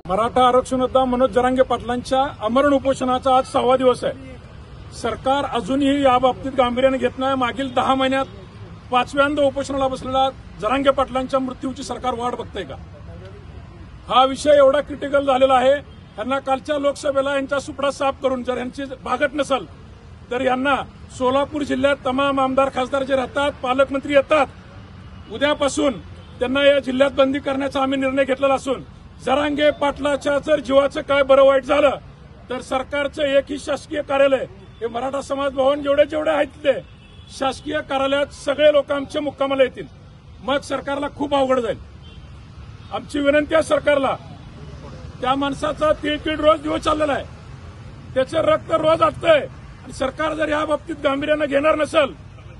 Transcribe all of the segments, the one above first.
मराठा आरक्षण योद्धा मनोज जरांगे पाटलांच्या आमरण उपोषणाचा आज 6वा दिवस आहे. सरकार अजूनही या बाबतीत गांभीर्याने घेत नाही. मागील 10 महिन्यात 5व्यांदा उपोषणाला बसलेल्या जरांगे पाटलांच्या मृत्यूची सरकार वाट बघतंय का? हा विषय एवढा क्रिटिकल झालेला आहे. यांना कालच्या लोकसभेला यांचा सुपडा साफ करून जर यांची भागत नसेल तर यांना सोलापूर जिल्ह्यात तमाम आमदार खासदार जे राहतात, पालकमंत्री येतात, उद्यापासून त्यांना या जिल्ह्यात बंदी करण्याचा आम्ही निर्णय घेतलेला असून जरांगे पाटलाच्या जर जीवाचं काय बरं वाईट झालं तर सरकारचं एकही शासकीय कार्यालय हे मराठा समाज भवन जेवढे आहेत ते शासकीय कार्यालयात सगळे लोक आमच्या मुक्कामाला येतील. मग सरकारला खूप अवघड जाईल. आमची विनंती आहे सरकारला, त्या माणसाचा तिळकिळ रोज दिवस चाललेला आहे, त्याचं रक्त रोज आटतंय आणि सरकार जर या बाबतीत गांभीर्यानं घेणार नसेल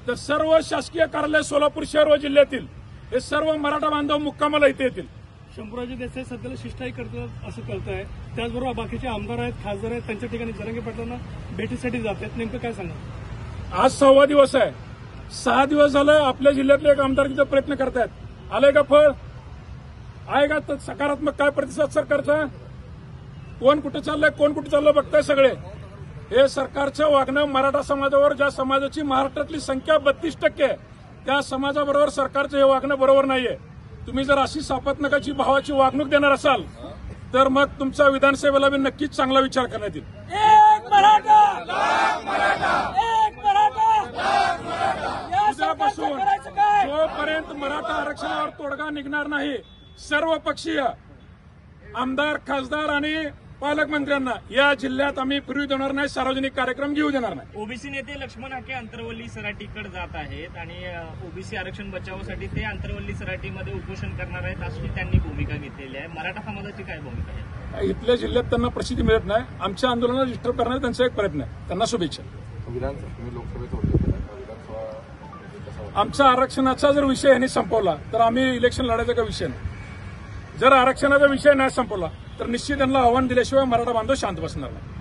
तर सर्व शासकीय कार्यालय सोलापूर शहर व जिल्ह्यातील हे सर्व मराठा बांधव मुक्कामाला इथे येतील. शंभूराजे देसाई सध्याला शिष्टाई करतात असं कळतंय. त्याचबरोबर बाकीचे आमदार आहेत, खासदार आहेत, त्यांच्या ठिकाणी जरांगे पाटलांना भेटीसाठी जातात. नेमकं काय सांगा? आज 6वा दिवस आहे. 6 दिवस झालं आपल्या जिल्ह्यातले एक आमदारकीचा प्रयत्न करतायत. आले का फळ? आहे का तर सकारात्मक काय प्रतिसाद सरकारचा? कोण कुठे चाललंय, कोण कुठे चाललं बघताय सगळे. हे सरकारचं वागणं मराठा समाजावर, ज्या समाजाची महाराष्ट्रातली संख्या 32% आहे, त्या समाजाबरोबर सरकारचं हे वागणं बरोबर नाहीये. तुम्ही जर अशी सापत्नकाची भावाची वागणूक देणार असाल तर मग तुमचा विधानसभेला बी नक्कीच चांगला विचार करण्यात येईल. उद्यापासून जोपर्यंत मराठा आरक्षणावर तोडगा निघणार नाही, सर्व पक्षीय आमदार, खासदार आणि पालकमंत्र्यांना या जिल्ह्यात आम्ही फिरू देणार नाही, सार्वजनिक कार्यक्रम घेऊ देणार नाही. ओबीसी नेते लक्ष्मण हाके अंतरवली सराटीकडे जात आहेत आणि ओबीसी आरक्षण बचावासाठी ते अंतरवली सराटीमध्ये उपोषण करणार आहेत अशी त्यांनी भूमिका घेतलेली आहे. मराठा समाजाची काय भूमिका आहे? इथल्या जिल्ह्यात त्यांना प्रसिद्धी मिळत नाही. आमच्या आंदोलनाला डिस्टर्ब करण्याचा त्यांचा एक प्रयत्न आहे. त्यांना शुभेच्छा. आमचा आरक्षणाचा जर विषय यांनी संपवला तर आम्ही इलेक्शन लढायचा का विषय नाही. जर आरक्षणाचा विषय नाही संपवला तर निश्चित त्यांना आव्हान दिल्याशिवाय मराठा बांधव शांत बसणार नाही.